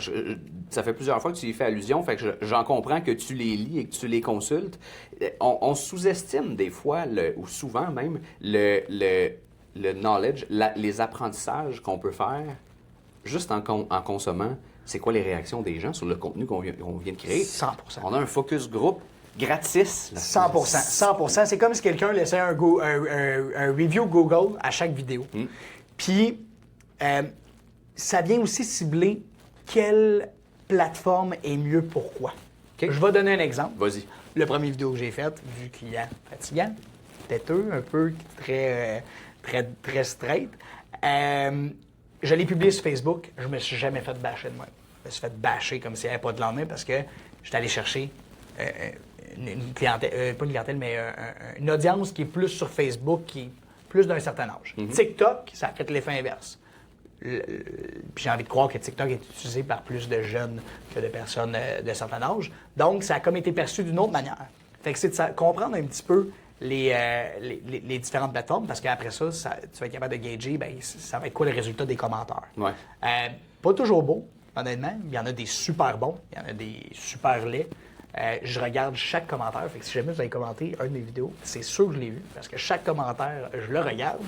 Ça fait plusieurs fois que tu y fais allusion, fait que j'en comprends que tu les lis et que tu les consultes. On sous-estime des fois, ou souvent même, le knowledge, les apprentissages qu'on peut faire juste en consommant. C'est quoi les réactions des gens sur le contenu qu'on vient de créer? 100%. On a un focus groupe gratis. Là. 100%. C'est comme si quelqu'un laissait un review Google à chaque vidéo. Puis, ça vient aussi cibler quelle plateforme est mieux pourquoi. Okay. Je vais donner un exemple. Vas-y. Le premier vidéo que j'ai fait, du client fatigant, têteux, un peu très straight. Je l'ai publié sur Facebook. Je me suis jamais fait bâcher de moi. Je me suis fait bâcher comme s'il n'y avait pas de lendemain parce que j'étais allé chercher une clientèle, pas une clientèle, mais une audience qui est plus sur Facebook, qui est plus d'un certain âge. TikTok, ça a fait l'effet inverse. Puis j'ai envie de croire que TikTok est utilisé par plus de jeunes que de personnes de certain âge. Donc, ça a comme été perçu d'une autre manière. Fait que c'est de comprendre un petit peu les différentes plateformes, parce qu'après ça, tu vas être capable de gager, ça va être quoi le résultat des commentaires. Ouais. Pas toujours beau, honnêtement. Il y en a des super bons, il y en a des super laids. Je regarde chaque commentaire. Fait que si jamais vous avez commenté une des vidéos, c'est sûr que je l'ai vu, parce que chaque commentaire, je le regarde.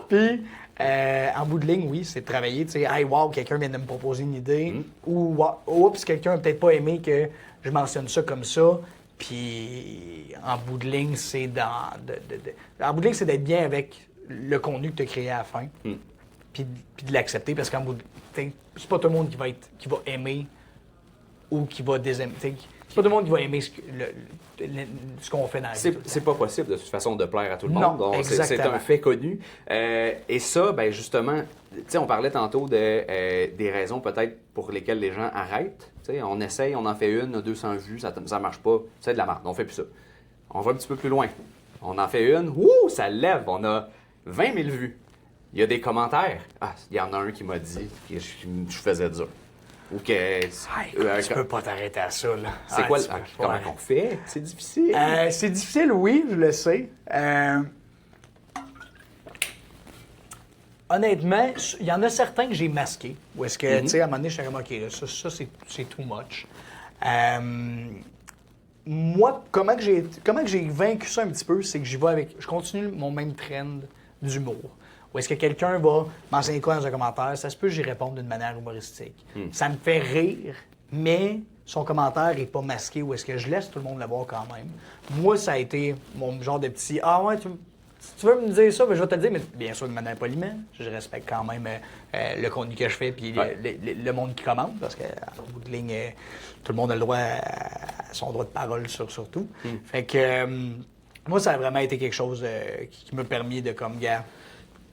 Puis, en bout de ligne, oui, c'est de travailler. Tu sais, hey, wow, quelqu'un vient de me proposer une idée. Ou, oups, quelqu'un n'a peut-être pas aimé que je mentionne ça comme ça. Puis, en bout de ligne, c'est en bout de ligne, c'est d'être bien avec le contenu que tu as créé à la fin. Puis de l'accepter, parce qu'en bout de c'est pas tout le monde qui va aimer ou qui va désaimer. C'est pas tout le monde qui va aimer ce qu'on fait dans la vie. C'est pas possible de toute façon de plaire à tout le Non, monde. Donc, exactement. c'est un fait connu. Et ça, ben justement, tu sais, on parlait tantôt des raisons peut-être pour lesquelles les gens arrêtent. Tu sais, on essaye, on en fait une, 200 vues, ça marche pas, c'est de la merde, on fait plus ça. On va un petit peu plus loin. On en fait une, ça lève, on a 20 000 vues. Il y a des commentaires. Ah, il y en a un qui m'a dit que je faisais dur. Ou que... tu peux pas t'arrêter à ça, là. C'est quoi comment on fait? C'est difficile. C'est difficile, oui, je le sais. Honnêtement, il y en a certains que j'ai masqués. Ou est-ce que, tu sais, à un moment donné, je suis comme, OK, là, ça c'est too much. Moi, comment que j'ai vaincu ça un petit peu, c'est que je continue mon même trend d'humour. Ou est-ce que quelqu'un va m'enseigner quoi dans un commentaire? Ça se peut que j'y réponde d'une manière humoristique. Ça me fait rire, mais son commentaire n'est pas masqué, ou est-ce que je laisse tout le monde le voir quand même? Moi, ça a été mon genre de petit « Ah ouais, si tu veux me dire ça, ben, je vais te le dire, mais bien sûr de manière poliment. Je respecte quand même le contenu que je fais puis le monde qui commente, parce qu'à bout de ligne, tout le monde a le droit à son droit de parole sur tout. Fait que moi, ça a vraiment été quelque chose qui m'a permis de, comme gars,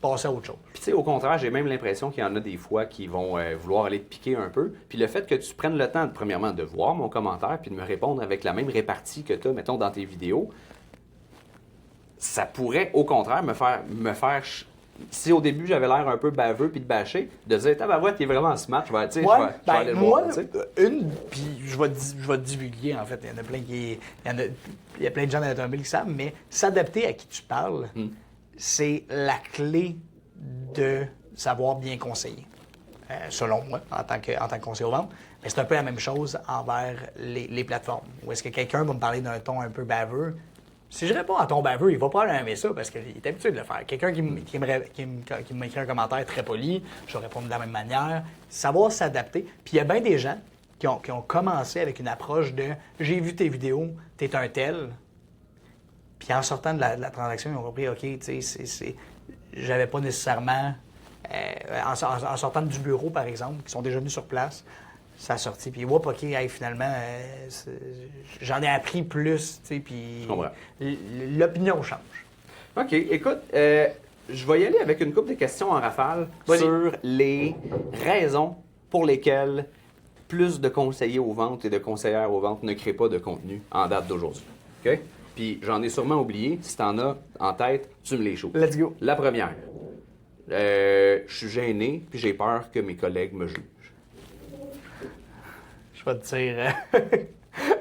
passer à autre chose. Puis tu sais, au contraire, j'ai même l'impression qu'il y en a des fois qui vont vouloir aller te piquer un peu. Puis le fait que tu prennes le temps, premièrement, de voir mon commentaire puis de me répondre avec la même répartie que tu as, mettons, dans tes vidéos, ça pourrait, au contraire, me faire si au début j'avais l'air un peu baveux puis de bâcher, de dire tabarouette, il est vraiment smart, je vais, tu sais, Ouais, je vais aller le moi, voir. Tu sais. puis je vais te divulguer, en fait. Il y en a plein il y a plein de gens dans l'automobile qui savent, mais s'adapter à qui tu parles, c'est la clé de savoir bien conseiller. Selon moi, en tant que conseiller aux ventes. Mais c'est un peu la même chose envers les plateformes. Où est-ce que quelqu'un va me parler d'un ton un peu baveux? Si je réponds à ton baveux, il va pas aimer ça parce qu'il est habitué de le faire. Quelqu'un qui m'écrit un commentaire très poli, je vais répondre de la même manière. Savoir s'adapter. Puis il y a bien des gens qui ont commencé avec une approche de « j'ai vu tes vidéos, t'es un tel ». Puis en sortant de la transaction, ils ont compris « OK, tu sais, j'avais pas nécessairement… en sortant du bureau, par exemple, qui sont déjà venus sur place, ça a sorti. Puis, whoop, OK, hey, finalement, j'en ai appris plus, tu sais, puis l'opinion change. OK, écoute, je vais y aller avec une couple de questions en rafale sur les raisons pour lesquelles plus de conseillers aux ventes et de conseillères aux ventes ne créent pas de contenu en date d'aujourd'hui. OK? Puis, j'en ai sûrement oublié. Si t'en as en tête, tu me les chauds. Let's go. La première. Je suis gêné, puis j'ai peur que mes collègues me jugent. Je vais te dire...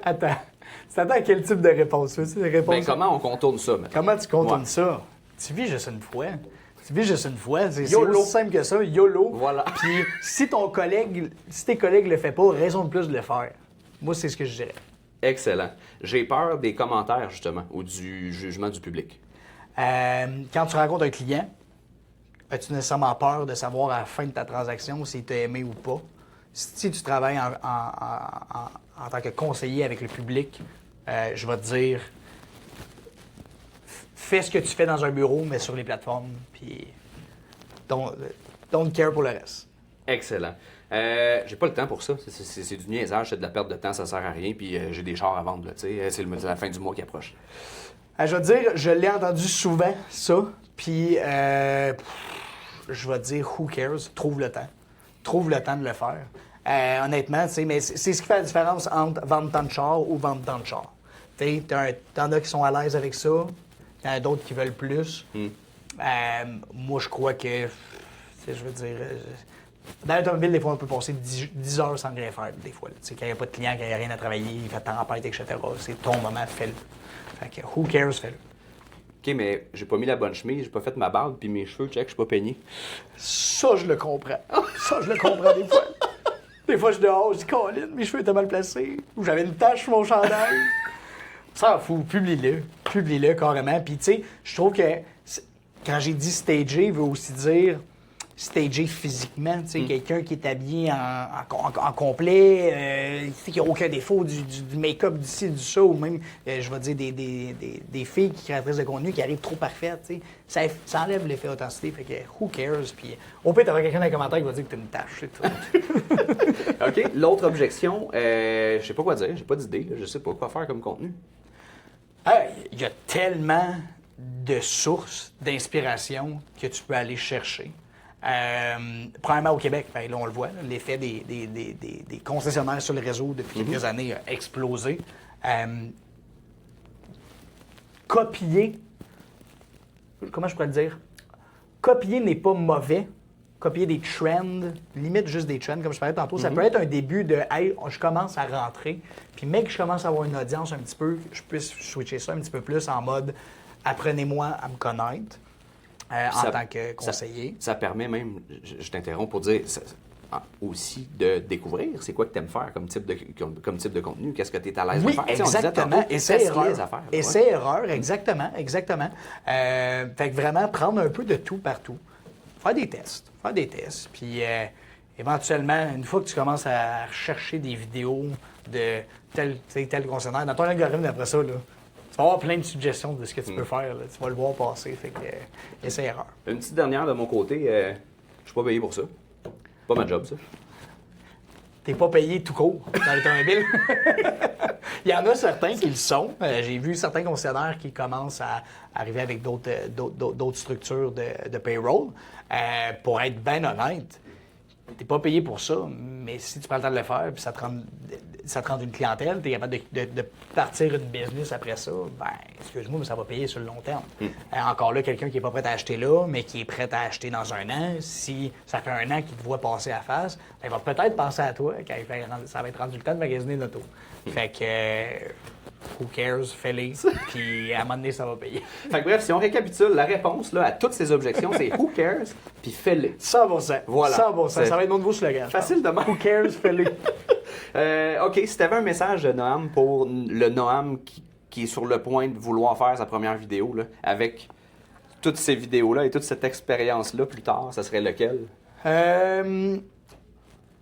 Attends. Tu t'attends à quel type de réponse? Ben, comment on contourne ça, maintenant? Comment tu contournes ça? Tu vis juste une fois. C'est YOLO. aussi simple que ça. YOLO. Voilà. Puis si tes collègues le font pas, raison de plus de le faire. Moi, c'est ce que je dirais. Excellent. J'ai peur des commentaires, justement, ou du jugement du public. Quand tu rencontres un client, as-tu nécessairement peur de savoir à la fin de ta transaction s'il t'a aimé ou pas? Si tu travailles en tant que conseiller avec le public, je vais te dire, fais ce que tu fais dans un bureau, mais sur les plateformes, puis don't care pour le reste. Excellent. J'ai pas le temps pour ça. C'est du niaisage, c'est de la perte de temps, ça sert à rien, puis j'ai des chars à vendre, là, tu sais. C'est la fin du mois qui approche. Je vais te dire, je l'ai entendu souvent, ça, puis je vais te dire, who cares? Trouve le temps. Trouve le temps de le faire. Honnêtement, tu sais, mais c'est ce qui fait la différence entre vendre tant de chars ou vendre tant de chars. T'en as qui sont à l'aise avec ça, il y en a d'autres qui veulent plus. Moi, je crois que, je veux dire, dans l'automobile, des fois, on peut passer 10 heures sans rien faire, des fois. Quand il n'y a pas de client, quand il n'y a rien à travailler, il fait tempête, etc. C'est ton moment, fais-le. Fait que, who cares, fais-le. OK, mais j'ai pas mis la bonne chemise, j'ai pas fait ma barbe, puis mes cheveux, check, je suis pas peigné. Ça, je le comprends. Ça, je le comprends des fois. Des fois, je suis dehors, je dis, Colin, mes cheveux étaient mal placés. Ou j'avais une tache sur mon chandail. Ça en fout, publie-le. Publie-le carrément. Puis, tu sais, je trouve que quand j'ai dit stager, veut aussi dire stager physiquement. Tu sais, quelqu'un qui est habillé en complet, qui n'a aucun défaut, du make-up d'ici, du ça, ou même, je vais dire, des filles qui créatrices de contenu qui arrivent trop parfaites. Tu sais, ça enlève l'effet authenticité. Fait que, who cares? Puis, au pire, t'auras quelqu'un dans les commentaires qui va dire que t'as une tâche. OK, l'autre objection, je sais pas quoi dire, j'ai pas d'idée, je sais pas quoi faire comme contenu. Il y a tellement de sources d'inspiration que tu peux aller chercher. Premièrement, au Québec, là, on le voit, l'effet des concessionnaires sur le réseau depuis quelques années a explosé. Copier, comment je pourrais le dire? Copier n'est pas mauvais. Copier des trends, limite juste des trends, comme je parlais tantôt, ça peut être un début de « Hey, je commence à rentrer », puis mec, je commence à avoir une audience un petit peu, je puisse switcher ça un petit peu plus en mode « Apprenez-moi à me connaître ». En tant que conseiller. Ça permet même, je t'interromps pour dire aussi de découvrir c'est quoi que tu aimes faire comme type de contenu, qu'est-ce que tu es à l'aise de faire. Exactement. Essai-erreur, exactement. Fait que vraiment prendre un peu de tout partout. Faire des tests. Puis éventuellement, une fois que tu commences à chercher des vidéos de tel concessionnaire, dans ton algorithme d'après ça, là, tu vas avoir plein de suggestions de ce que tu peux faire. Là. Tu vas le voir passer. Fait que, essai-erreur. Une petite dernière de mon côté. Je suis pas payé pour ça. Pas ma job, ça. T'es pas payé tout court dans l'automobile. Il y en a certains qui le sont. J'ai vu certains concessionnaires qui commencent à arriver avec d'autres structures de payroll. Pour être bien honnête, t'es pas payé pour ça, mais si tu prends le temps de le faire, puis ça te rend... ça te rend une clientèle, tu es capable de partir une business après ça, ben, excuse-moi, mais ça va payer sur le long terme. Encore là, quelqu'un qui n'est pas prêt à acheter là, mais qui est prêt à acheter dans un an, si ça fait un an qu'il te voit passer à face, ben, il va peut-être penser à toi quand ça va être rendu le temps de magasiner l'auto. Fait que, who cares, fais-les, puis à un moment donné, ça va payer. Fait que bref, si on récapitule, la réponse là, à toutes ces objections, c'est who cares, puis fais-les. 100%. Voilà. 100%. Ça va être mon nouveau slogan. Facile de même. Who cares, fais-les. OK, si tu avais un message de Noam pour le Noam qui est sur le point de vouloir faire sa première vidéo, là, avec toutes ces vidéos-là et toute cette expérience-là plus tard, ça serait lequel?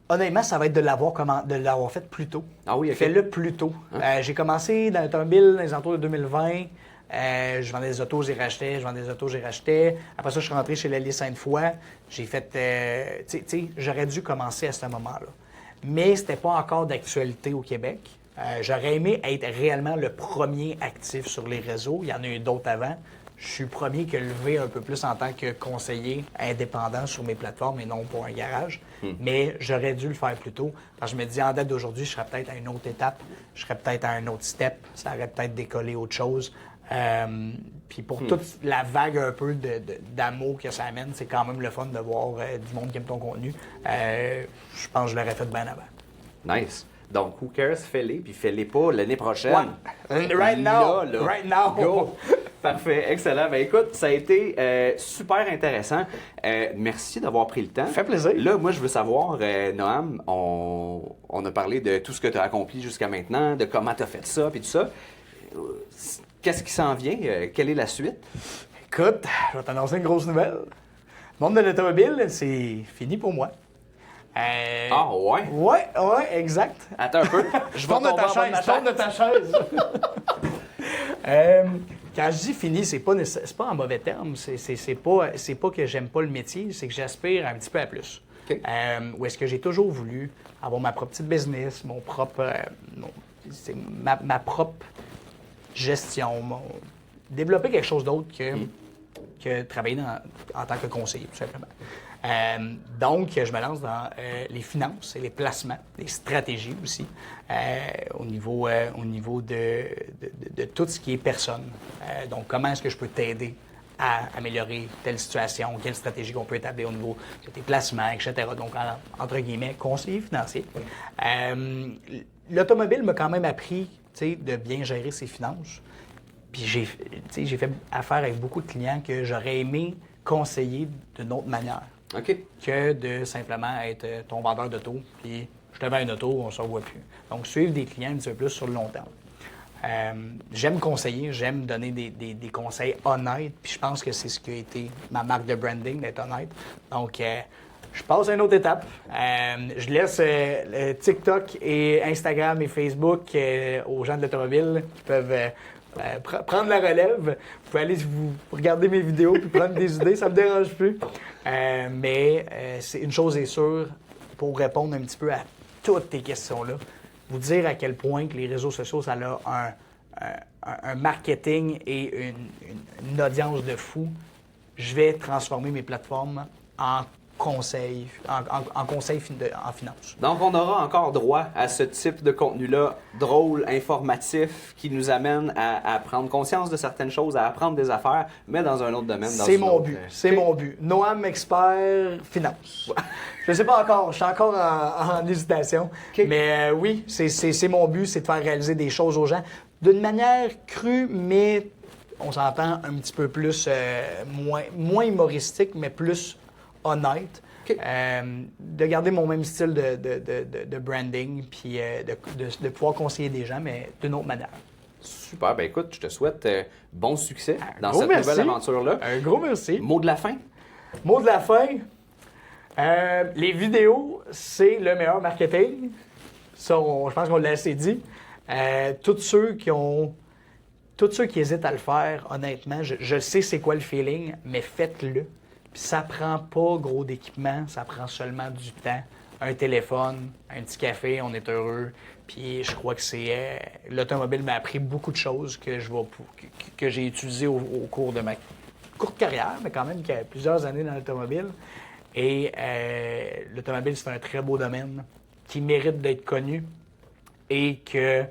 Honnêtement, ça va être de l'avoir fait plus tôt. Ah oui, OK. Fais-le plus tôt. J'ai commencé dans l'automobile dans les alentours de 2020. Je vendais des autos, j'y rachetais. Je vendais des autos, j'y rachetais. Après ça, je suis rentré chez Lely Sainte-Foy. J'ai fait... tu sais, j'aurais dû commencer à ce moment-là. Mais c'était pas encore d'actualité au Québec. J'aurais aimé être réellement le premier actif sur les réseaux. Il y en a eu d'autres avant. Je suis le premier qui a levé un peu plus en tant que conseiller indépendant sur mes plateformes et non pour un garage. Mais j'aurais dû le faire plus tôt. Parce que je me dis, en date d'aujourd'hui, je serais peut-être à une autre étape. Je serais peut-être à un autre step. Ça aurait peut-être décollé autre chose. Puis pour toute la vague un peu d'amour que ça amène, c'est quand même le fun de voir du monde qui aime ton contenu. Je pense que je l'aurais fait bien avant. Nice. Donc, who cares, fais-les, puis fais-les pas l'année prochaine. Right now. Là. Right now. Go. Parfait, excellent. Ben écoute, ça a été super intéressant. Merci d'avoir pris le temps. Ça fait plaisir. Là, moi, je veux savoir, Noam, on a parlé de tout ce que tu as accompli jusqu'à maintenant, de comment tu as fait ça, puis tout ça. Qu'est-ce qui s'en vient? Quelle est la suite? Écoute, je vais t'annoncer une grosse nouvelle. Le monde de l'automobile, c'est fini pour moi. Ah ouais? Ouais, exact. Attends un peu. Je vais Tourne de tomber ta en bas de ma chaise, tourne de chaise. ta chaise. Quand je dis fini, c'est pas en mauvais terme. C'est pas que j'aime pas le métier, c'est que j'aspire un petit peu à plus. OK. Où est-ce que j'ai toujours voulu avoir ma propre petite business, mon propre, ma propre gestion, développer quelque chose d'autre que travailler en tant que conseiller, tout simplement. Donc, je me lance dans les finances et les placements, les stratégies aussi, au niveau de tout ce qui est personne. Donc, comment est-ce que je peux t'aider à améliorer telle situation, quelle stratégie qu'on peut établir au niveau de tes placements, etc. Donc, entre guillemets, conseiller financier. L'automobile m'a quand même appris de bien gérer ses finances. Puis j'ai fait affaire avec beaucoup de clients que j'aurais aimé conseiller d'une autre manière. OK. Que de simplement être ton vendeur d'auto, puis je te vends une auto, on ne se revoit plus. Donc, suivre des clients un petit peu plus sur le long terme. J'aime conseiller, j'aime donner des conseils honnêtes, puis je pense que c'est ce qui a été ma marque de branding, d'être honnête. Donc, je passe à une autre étape. Je laisse TikTok et Instagram et Facebook aux gens de l'automobile qui peuvent prendre la relève. Vous pouvez aller vous regarder mes vidéos puis prendre des idées, ça me dérange plus. Mais c'est une chose est sûre, pour répondre un petit peu à toutes tes questions-là, vous dire à quel point que les réseaux sociaux, ça a un marketing et une audience de fou. Je vais transformer mes plateformes en conseil, en finance. Donc, on aura encore droit à ce type de contenu-là, drôle, informatif, qui nous amène à prendre conscience de certaines choses, à apprendre des affaires, mais dans un autre domaine. C'est mon but. C'est mon but. Noam Expert Finance. Je ne sais pas encore. Je suis encore en hésitation. Okay. Mais oui, c'est mon but, c'est de faire réaliser des choses aux gens d'une manière crue, mais on s'entend un petit peu plus, moins humoristique, mais plus honnête, okay. De garder mon même style de branding, puis de pouvoir conseiller des gens, mais d'une autre manière. Super. Ben écoute, je te souhaite bon succès dans cette nouvelle aventure-là. Un gros merci. Mot de la fin? Mot de la fin? Les vidéos, c'est le meilleur marketing. Ça, je pense qu'on l'a assez dit. Tous ceux qui hésitent à le faire, honnêtement, je sais c'est quoi le feeling, mais faites-le. Ça prend pas gros d'équipement, ça prend seulement du temps, un téléphone, un petit café, on est heureux. Puis je crois que l'automobile m'a appris beaucoup de choses que j'ai utilisées au cours de ma courte carrière, mais quand même qui a plusieurs années dans l'automobile. Et l'automobile, c'est un très beau domaine qui mérite d'être connu. et que,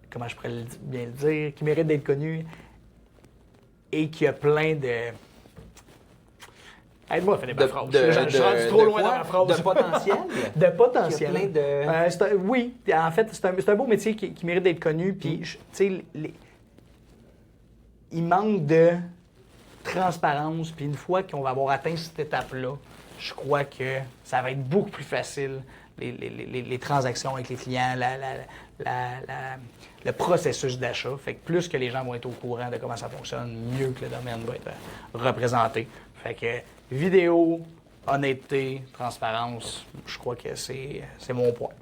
comment je pourrais bien le dire, qui mérite d'être connu et qui a plein de... Aide-moi à finir ma phrase. Je suis rendu trop loin dans ma phrase. De potentiel? De potentiel. Il y a plein de... oui, en fait, c'est un beau métier qui mérite d'être connu. Puis, tu sais, il manque de transparence. Puis une fois qu'on va avoir atteint cette étape-là, je crois que ça va être beaucoup plus facile, les transactions avec les clients, le processus d'achat. Fait que plus que les gens vont être au courant de comment ça fonctionne, mieux que le domaine va être représenté. Fait que vidéo, honnêteté, transparence, je crois que c'est mon point.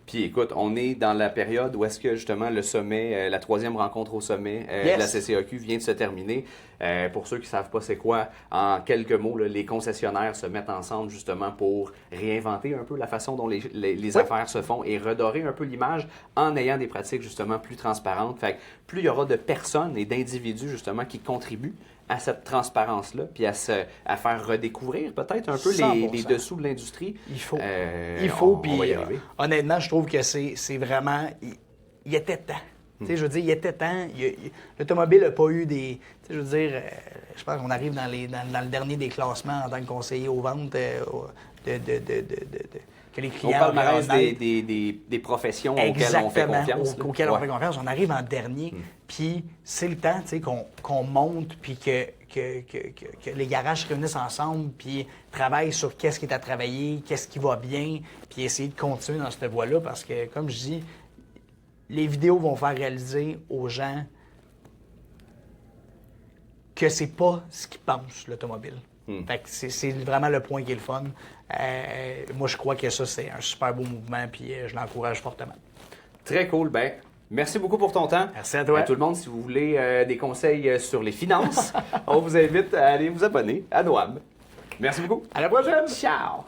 Puis écoute, on est dans la période où est-ce que justement le sommet, la 3e rencontre au sommet de la CCAQ vient de se terminer. Pour ceux qui ne savent pas c'est quoi, en quelques mots, là, les concessionnaires se mettent ensemble justement pour réinventer un peu la façon dont les affaires se font et redorer un peu l'image en ayant des pratiques justement plus transparentes. Fait que plus il y aura de personnes et d'individus justement qui contribuent à cette transparence-là, puis à faire redécouvrir peut-être un peu les dessous de l'industrie. Il faut. On va y arriver. Honnêtement, je trouve que c'est vraiment... Il était temps. Tu sais, je veux dire, il était temps. L'automobile n'a pas eu des... Tu sais, je veux dire, je pense qu'on arrive dans le dernier des classements en tant que conseiller aux ventes que les clients... On parle des professions auxquelles on fait confiance. Auxquelles on fait confiance. On arrive en dernier, puis c'est le temps, tu sais, qu'on monte, puis que les garages se réunissent ensemble, puis travaillent sur qu'est-ce qui est à travailler, qu'est-ce qui va bien, puis essayer de continuer dans cette voie-là, parce que, comme je dis, les vidéos vont faire réaliser aux gens que c'est pas ce qu'ils pensent, l'automobile. Fait que c'est vraiment le point qui est le fun. Moi, je crois que ça, c'est un super beau mouvement, puis je l'encourage fortement. Très cool. Ben, merci beaucoup pour ton temps. Merci à toi. Tout le monde, si vous voulez des conseils sur les finances, on vous invite à aller vous abonner à Noam. Merci beaucoup. À la prochaine! Ciao!